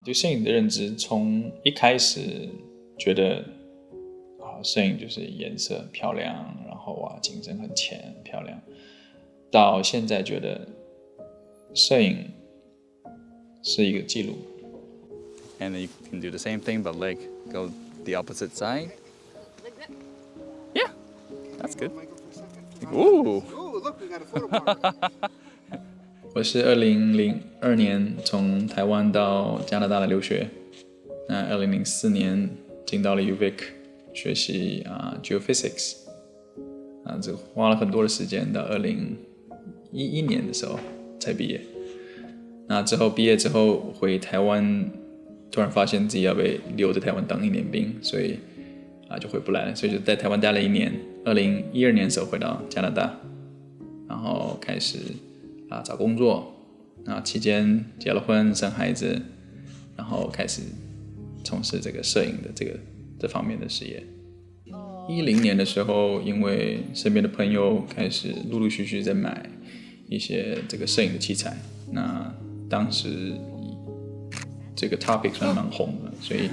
对摄影的认知，从一开始觉得摄影就是颜色漂亮，然后景深很浅漂亮，到现在觉得摄影是一个记录。 And then you can do the same thing, but like go the opposite side. Like that? Yeah, that's good. Ooh. Ooh, look, we got a photo partner. 我是2002年从台湾到加拿大的留学，那2004年进到了 UVic 学习geophysics，这花了很多的时间，到2011年的时候才毕业。那之后毕业之后回台湾，突然发现自己要被留在台湾当1年兵，所以就回不来了，所以就在台湾待了1年。2012年的时候回到加拿大，然后开始找工作，那期间结了婚生孩子，然后开始从事这个摄影的这方面的事业。10年的时候，因为身边的朋友开始陆陆续续在买一些这个摄影的器材，那当时这个 topic 算蛮红的，所以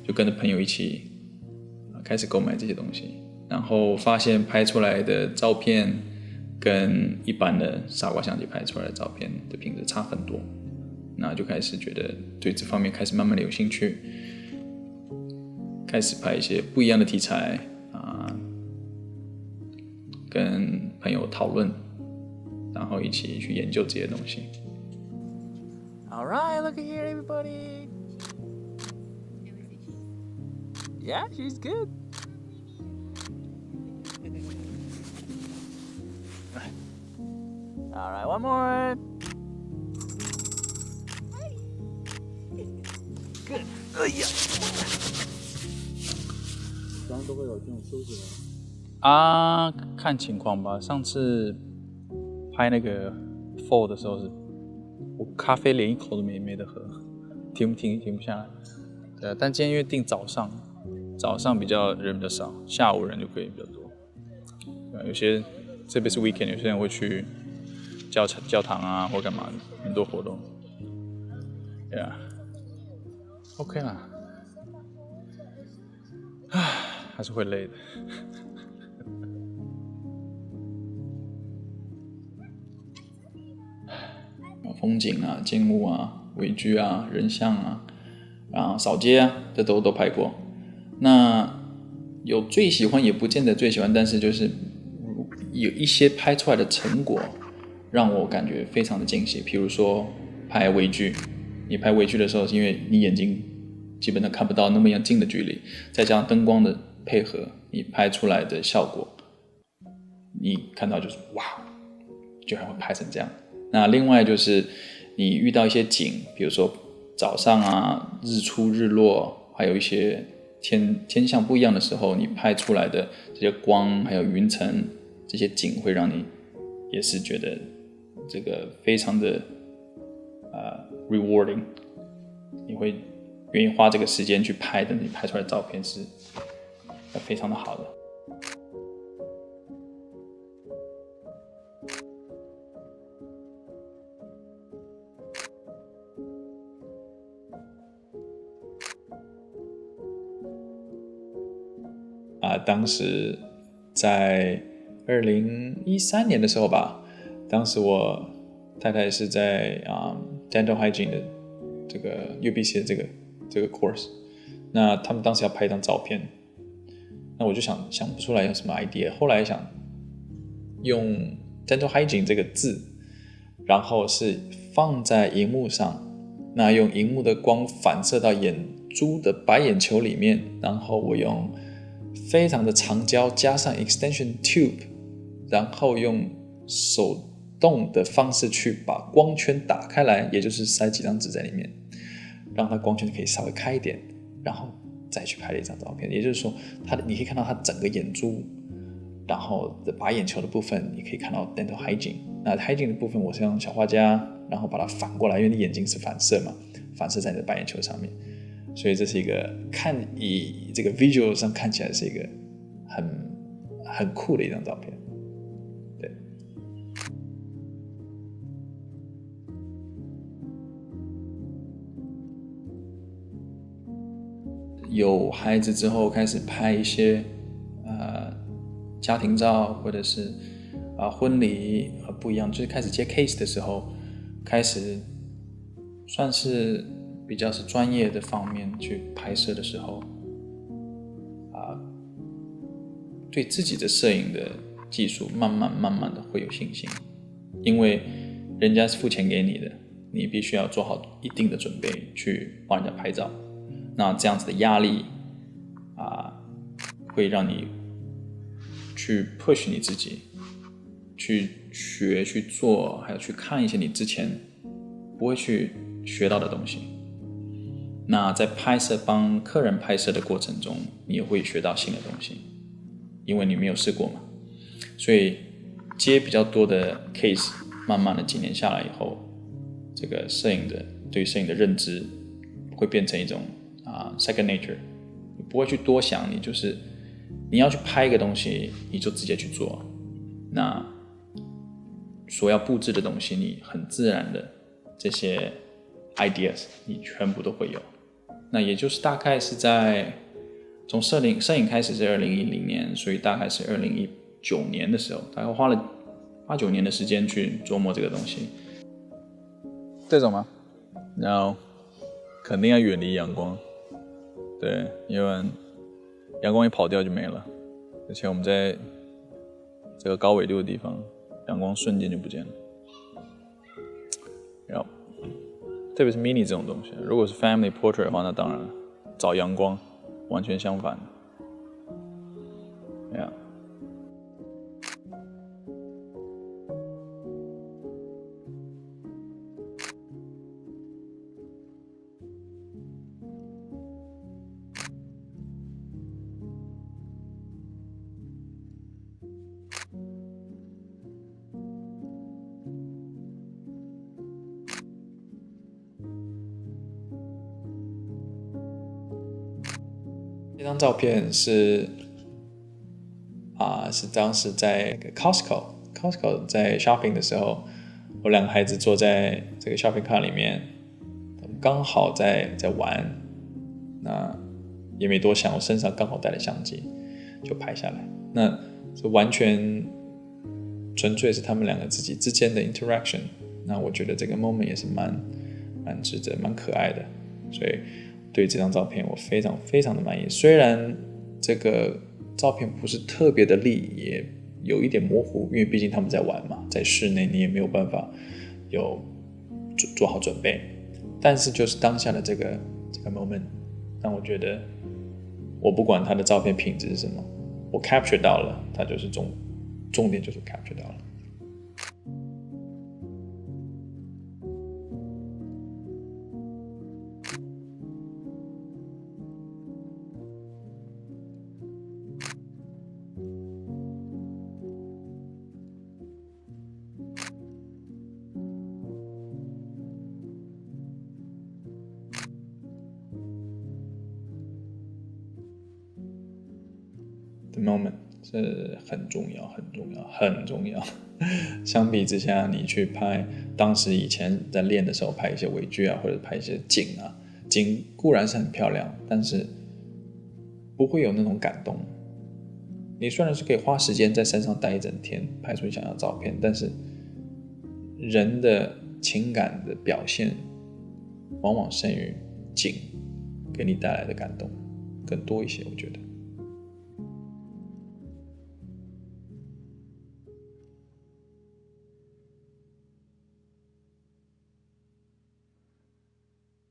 就跟着朋友一起开始购买这些东西，然后发现拍出来的照片跟一般的傻瓜相机拍出来的照片的品质差很多，那就开始觉得对这方面开始慢慢的有兴趣，开始拍一些不一样的题材跟朋友讨论，然后一起去研究这些东西。 All right, look at here, everybody. Yeah, she's good. All right, one more. Good. 哎呀。常常都会有这种休息吗？看情况吧。上次拍那个 Fall 的时候我咖啡连一口都没得喝，停不下来。对啊，但今天因为订早上比较人比较少，下午人就可以比较多。对啊，有些这边是 weekend， 有些人会去教堂或干嘛的，很多活动。对啊 ，OK 啦，还是会累的。风景静物微距人像然后扫街这都拍过。那有最喜欢也不见得最喜欢，但是就是有一些拍出来的成果让我感觉非常的惊喜。比如说拍微距，你拍微距的时候，因为你眼睛基本上看不到那么样近的距离，再加上灯光的配合，你拍出来的效果，你看到就是哇，居然会拍成这样。那另外就是你遇到一些景，比如说早上日出日落，还有一些天象不一样的时候，你拍出来的这些光还有云层这些景，会让你也是觉得这个非常的rewarding， 你会愿意花这个时间去拍的，你拍出来的照片是非常的好的。当时在2013年的时候吧，当时我太太是在dental hygiene 的这个 UBC 的这个 course， 那他们当时要拍一张照片，那我就想不出来有什么 idea， 后来想用 dental hygiene 这个字，然后是放在荧幕上，那用荧幕的光反射到眼珠的白眼球里面，然后我用非常的长焦加上 extension tube， 然后用手动的方式去把光圈打开来，也就是塞几张纸在里面，让它光圈可以稍微开一点，然后再去拍了一张照片。也就是说你可以看到它整个眼珠，然后白眼球的部分你可以看到 dental hygiene。 那 hygiene 的部分我是用小画家，然后把它反过来，因为你眼睛是反射嘛，反射在你的白眼球上面，所以这是一个以这个 visual 上看起来是一个很酷的一张照片。对，有孩子之后开始拍一些家庭照或者是婚礼不一样，就是开始接 case 的时候，开始算是比较是专业的方面去拍摄的时候，对自己的摄影的技术慢慢的会有信心，因为人家是付钱给你的，你必须要做好一定的准备去帮人家拍照，那这样子的压力会让你去 push 你自己，去学去做，还有去看一些你之前不会去学到的东西。那在拍摄帮客人拍摄的过程中，你也会学到新的东西，因为你没有试过嘛。所以接比较多的 case， 慢慢的几年下来以后，这个对摄影的认知会变成一种second nature， 你不会去多想，你要去拍一个东西，你就直接去做。那所要布置的东西，你很自然的这些 ideas， 你全部都会有。那也就是大概是从摄影开始是2010年，所以大概是2019年的时候，大概花了8-9年的时间去琢磨这个东西。这种吗？然后肯定要远离阳光，对，因为阳光一跑掉就没了，而且我们在这个高纬度的地方，阳光瞬间就不见了。然后特别是 mini 这种东西，如果是 family portrait 的话，那当然找阳光完全相反。这张照片是当时在 Costco 在 shopping 的时候，我2个孩子坐在这个 shopping cart 里面，刚好在玩，那也没多想，我身上刚好带了相机，就拍下来。那是完全纯粹是他们2个自己之间的 interaction， 那我觉得这个 moment 也是蛮值得蛮可爱的，所以对这张照片我非常非常的满意。虽然这个照片不是特别的立，也有一点模糊，因为毕竟他们在玩嘛，在室内你也没有办法有做好准备，但是就是当下的这个 moment， 让我觉得我不管他的照片品质是什么，我 capture 到了，它就是重点就是 capture 到了。The moment 是很重要。相比之下，你去拍当时以前在练的时候拍一些微距或者拍一些景固然是很漂亮，但是不会有那种感动。你虽然是可以花时间在山上待一整天，拍出你想要的照片，但是人的情感的表现往往胜于景给你带来的感动更多一些，我觉得。